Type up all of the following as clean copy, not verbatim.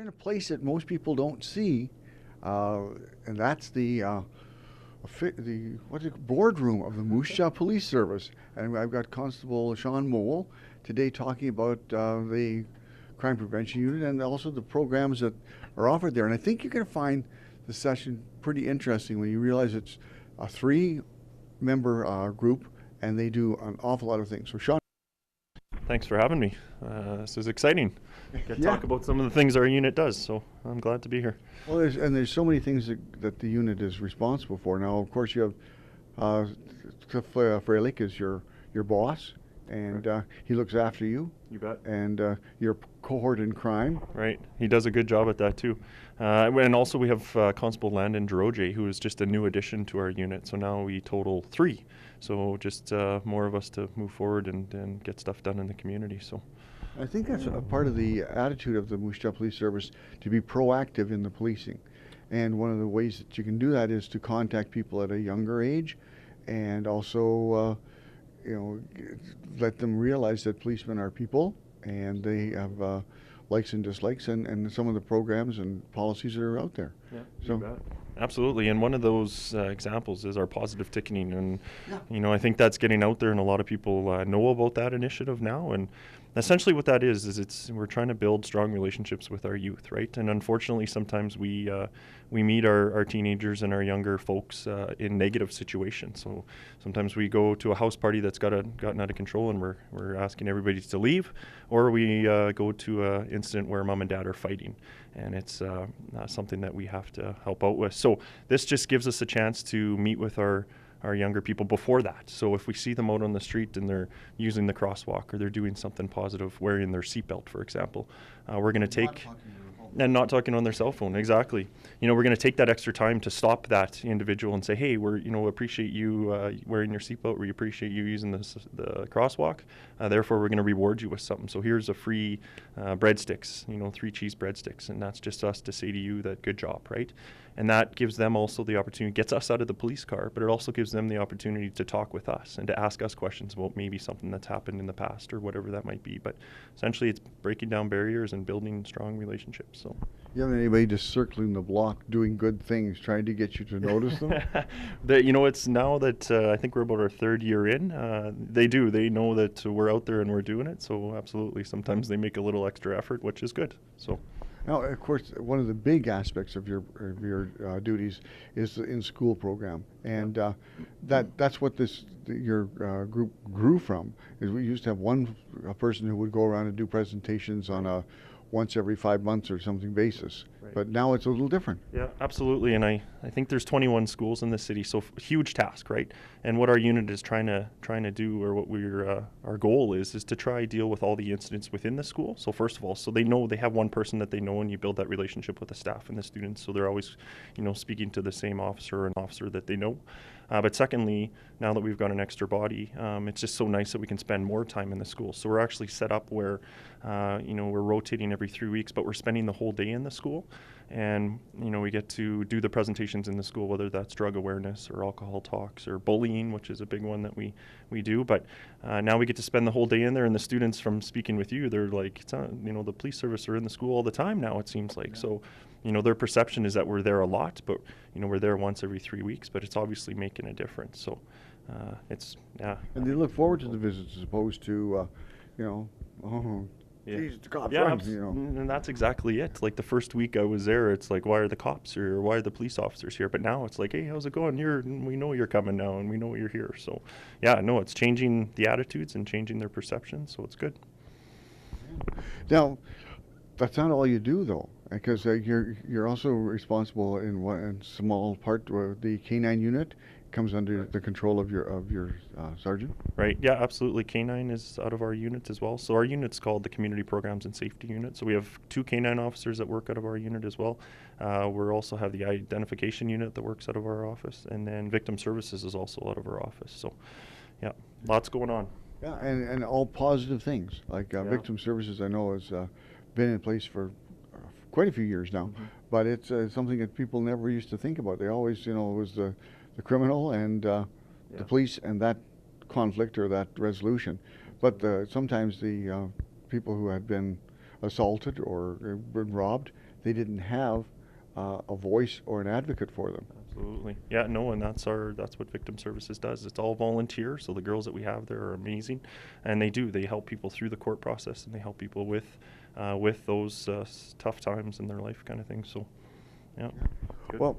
in a place that most people don't see, and that's the boardroom of the Moose Jaw Police Service. And I've got Constable Sean Mole today talking about the crime prevention unit and also the programs that are offered there. And I think you're going to find the session pretty interesting when you realize it's a 3-member group and they do an awful lot of things. So Sean. Thanks for having me. This is exciting. Get to talk about some of the things our unit does, so I'm glad to be here. Well, there's so many things that the unit is responsible for. Now, of course, you have Cliff Freilich is your boss, and right. He looks after you. You bet. And your cohort in crime. Right. He does a good job at that, too. And also we have Constable Landon Droje, who is just a new addition to our unit, so now we total 3. So just more of us to move forward and get stuff done in the community. So I think that's a part of the attitude of the Moose Jaw Police Service, to be proactive in the policing. And one of the ways that you can do that is to contact people at a younger age, and also let them realize that policemen are people and they have likes and dislikes, and some of the programs and policies that are out there. Yeah, so you bet. Absolutely, and one of those examples is our positive ticketing, and I think that's getting out there, and a lot of people know about that initiative now. And essentially, what that is we're trying to build strong relationships with our youth, right? And unfortunately, sometimes we meet our teenagers and our younger folks in negative situations. So sometimes we go to a house party that's gotten out of control, and we're asking everybody to leave, or we go to an incident where mom and dad are fighting, and it's something that we have to help out with. So this just gives us a chance to meet with our younger people before that. So if we see them out on the street and they're using the crosswalk, or they're doing something positive, wearing their seatbelt, for example, we're going to take... And not talking on their cell phone, exactly. We're going to take that extra time to stop that individual and say, hey, we appreciate you wearing your seatbelt. We appreciate you using the crosswalk. Therefore, we're going to reward you with something. So here's a free breadsticks, 3 cheese breadsticks. And that's just us to say to you that good job, right? And that gives them also the opportunity, gets us out of the police car, but it also gives them the opportunity to talk with us and to ask us questions about maybe something that's happened in the past or whatever that might be. But essentially, it's breaking down barriers and building strong relationships. So, you have anybody just circling the block, doing good things, trying to get you to notice them? It's now that I think we're about our 3rd year in. They know that we're out there and we're doing it. So absolutely, sometimes they make a little extra effort, which is good. So. Now, of course, one of the big aspects of your duties is the in-school program, and that's what your group grew from. Is we used to have one person who would go around and do presentations on a once every 5 months or something basis. Right. But now it's a little different. Yeah, absolutely. And I think there's 21 schools in the city, so huge task, right? And what our unit is trying to do, or what our goal is to try deal with all the incidents within the school. So first of all, so they know they have one person that they know, and you build that relationship with the staff and the students, so they're always, speaking to the same officer or an officer that they know. But secondly, now that we've got an extra body, it's just so nice that we can spend more time in the school. So we're actually set up where, we're rotating every 3 weeks, but we're spending the whole day in the school. And, we get to do the presentations in the school, whether that's drug awareness or alcohol talks or bullying, which is a big one that we do. But now we get to spend the whole day in there, and the students, from speaking with you, they're like, the police service are in the school all the time now, it seems like. Yeah. So, their perception is that we're there a lot, but, we're there once every 3 weeks, but it's obviously making a difference. So And they look forward to the visits as opposed to, geez, the cops run, And that's exactly it. Like the first week I was there, it's like, why are the cops here? Or why are the police officers here? But now it's like, hey, how's it going? We know you're coming now, and we know you're here. So, it's changing the attitudes and changing their perceptions. So it's good. Now, that's not all you do, though, because you're also responsible in one small part where the K9 unit comes under the control of your sergeant. Right. Yeah, absolutely. K9 is out of our unit as well. So our unit's called the Community Programs and Safety Unit. So we have 2 K9 officers that work out of our unit as well. We also have the Identification Unit that works out of our office, and then Victim Services is also out of our office. So, yeah, lots going on. Yeah, and all positive things. Like Victim Services, I know, has been in place for quite a few years now, but it's something that people never used to think about. They always, it was the criminal and the police and that conflict or that resolution. But sometimes the people who had been assaulted or been robbed, they didn't have a voice or an advocate for them. Absolutely. Yeah, no, and that's what Victim Services does. It's all volunteer, so the girls that we have there are amazing, and they help people through the court process, and they help people with those tough times in their life kind of thing. So, yeah. Good. Well,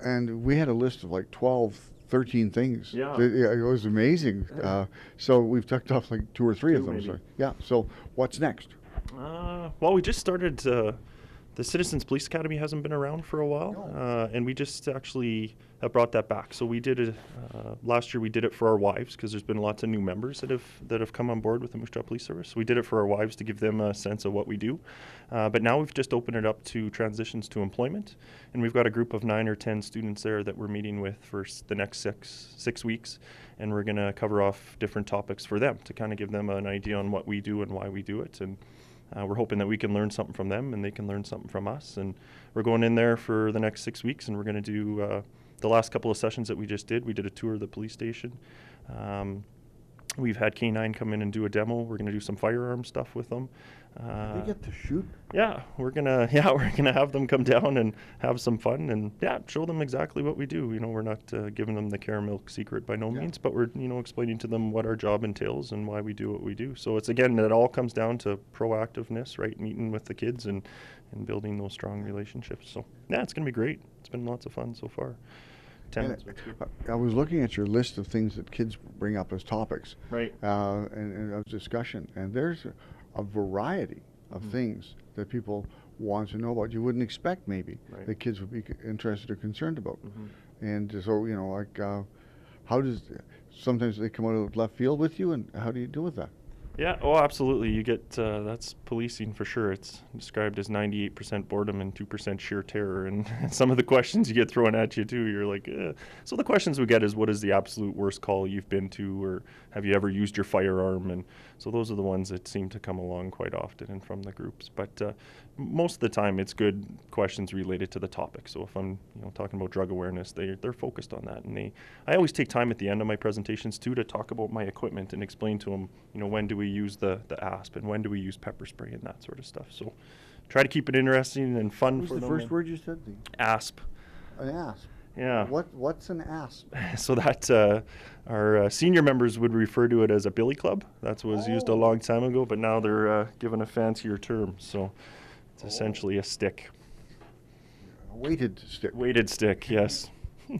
and we had a list of like 12, 13 things. Yeah. It was amazing. So we've tucked off like 2 or 3 of them. Maybe. So, yeah. So what's next? Well, we just started. The Citizens Police Academy hasn't been around for a while, and we just actually have brought that back. So we did it last year. We did it for our wives because there's been lots of new members that have come on board with the Moose Jaw Police Service. So we did it for our wives to give them a sense of what we do. But now we've just opened it up to transitions to employment, and we've got a group of 9 or 10 students there that we're meeting with for the next six weeks, and we're going to cover off different topics for them to kind of give them an idea on what we do and why we do it. And we're hoping that we can learn something from them and they can learn something from us. And we're going in there for the next 6 weeks, and we're going to do the last couple of sessions that we just did. We did a tour of the police station. We've had K9 come in and do a demo. We're going to do some firearm stuff with them. They get to shoot? Yeah, we're gonna have them come down and have some fun and show them exactly what we do. You know, we're not giving them the caramel secret by no means, but we're explaining to them what our job entails and why we do what we do. So it's it all comes down to proactiveness, right? Meeting with the kids and building those strong relationships. So it's gonna be great. It's been lots of fun so far. I was looking at your list of things that kids bring up as topics, right? And of discussion, and there's a variety of things that people want to know about. You wouldn't expect maybe that kids would be interested or concerned about. And so how does sometimes they come out of left field with you, and how do you deal with that? Yeah, oh, absolutely. You get that's policing for sure. It's described as 98% boredom and 2% sheer terror. And some of the questions you get thrown at you too, you're like, So the questions we get is, what is the absolute worst call you've been to, or have you ever used your firearm? And so those are the ones that seem to come along quite often and from the groups. But most of the time, it's good questions related to the topic. So if I'm talking about drug awareness, they're focused on that. And I always take time at the end of my presentations too to talk about my equipment and explain to them, when do we use the ASP and when do we use pepper spray and that sort of stuff. So try to keep it interesting and fun for them. What's the first word you said? ASP. An ASP. Yeah. What's an ASP? So that our senior members would refer to it as a billy club. That was used a long time ago, but now they're given a fancier term. So it's essentially a stick. A weighted stick. Weighted stick, yes.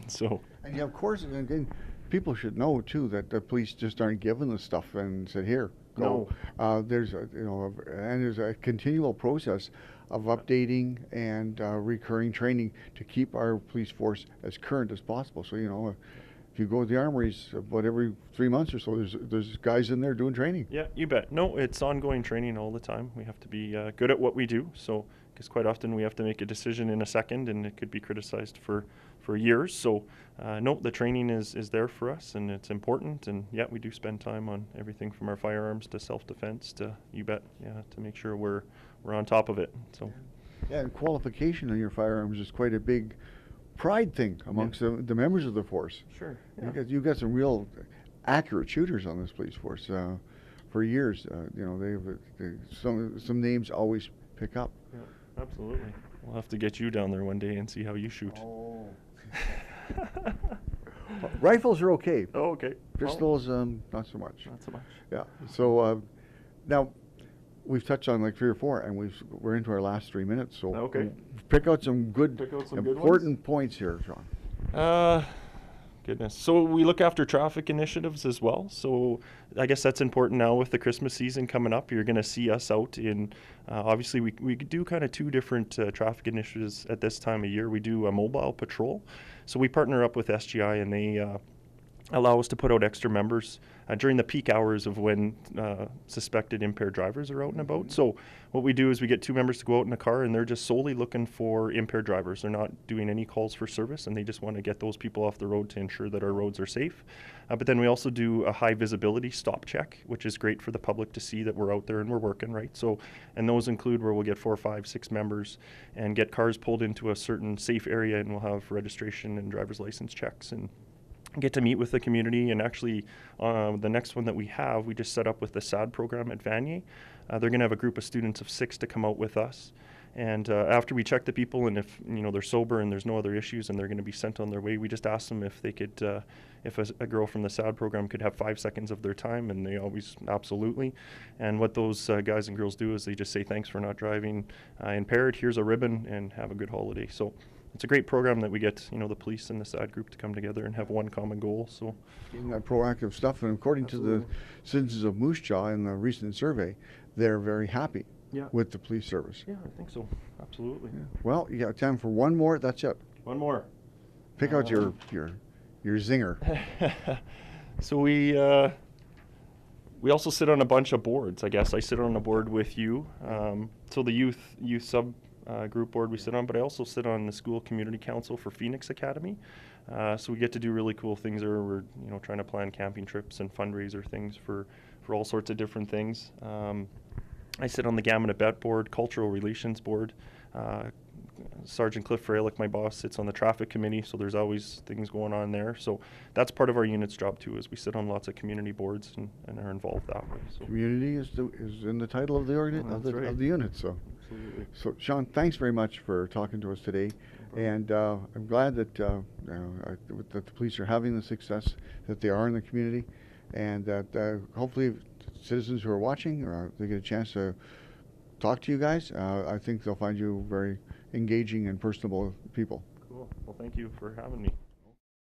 So. And of course, again, people should know too that the police just aren't given the stuff and said, "Here, go." No. There's a continual process of updating and recurring training to keep our police force as current as possible. So if you go to the armories, about every 3 months or so, there's guys in there doing training. Yeah, you bet. No, it's ongoing training all the time. We have to be good at what we do. So, because quite often we have to make a decision in a second, and it could be criticized for years. So, no, the training is there for us, and it's important. And we do spend time on everything from our firearms to self-defense to, you bet, to make sure we're on top of it. So. Yeah, and qualification on your firearms is quite a big pride thing amongst the members of the force. Sure. Yeah. You've got some real accurate shooters on this police force. For years, some names always pick up. Yeah, absolutely. We'll have to get you down there one day and see how you shoot. Oh. Rifles are okay. Oh, okay. Pistols, not so much. Not so much. Yeah. So now we've touched on like 3 or 4, and we're into our last 3 minutes. So pick out some important points here, John. Goodness. So we look after traffic initiatives as well. So I guess that's important now with the Christmas season coming up. You're going to see us out in, obviously we do kind of 2 different traffic initiatives at this time of year. We do a mobile patrol. So we partner up with SGI, and they allow us to put out extra members during the peak hours of when suspected impaired drivers are out and about. So what we do is we get 2 members to go out in a car, and they're just solely looking for impaired drivers. They're not doing any calls for service, and they just want to get those people off the road to ensure that our roads are safe. But then we also do a high visibility stop check, which is great for the public to see that we're out there and we're working, right? So, and those include where we'll get 4, 5, 6 members and get cars pulled into a certain safe area, and we'll have registration and driver's license checks and get to meet with the community. And actually the next one that we just set up with the SAD program at Vanier. They're going to have a group of students of 6 to come out with us, And after we check the people, and if they're sober and there's no other issues and they're going to be sent on their way, we just ask them if they could, if a girl from the SAD program could have 5 seconds of their time, and they always absolutely. And what those guys and girls do is they just say thanks for not driving impaired. Here's a ribbon, and have a good holiday. So it's a great program that we get the police and the SAD group to come together and have one common goal. So that proactive stuff, and according Absolutely. to the citizens of Moose Jaw in the recent survey, they're very happy with the police service. Yeah, I think so. Absolutely. Yeah. Well, you got time for one more. That's it. One more. Pick out your zinger. So we also sit on a bunch of boards. I guess I sit on a board with you. So the youth sub group board we sit on, but I also sit on the school community council for Phoenix Academy. So we get to do really cool things there. We're trying to plan camping trips and fundraiser things for all sorts of different things. I sit on the Gammon at Bet board, cultural relations board. Sergeant Cliff Fralick, my boss, sits on the traffic committee, so there's always things going on there. So that's part of our unit's job too, is we sit on lots of community boards and are involved that way. So Community is in the title of the of the unit. So, absolutely. So Sean, thanks very much for talking to us today, and I'm glad that that the police are having the success that they are in the community, and that hopefully citizens who are watching, they get a chance to talk to you guys. I think they'll find you very engaging and personable people. Cool. Well, thank you for having me.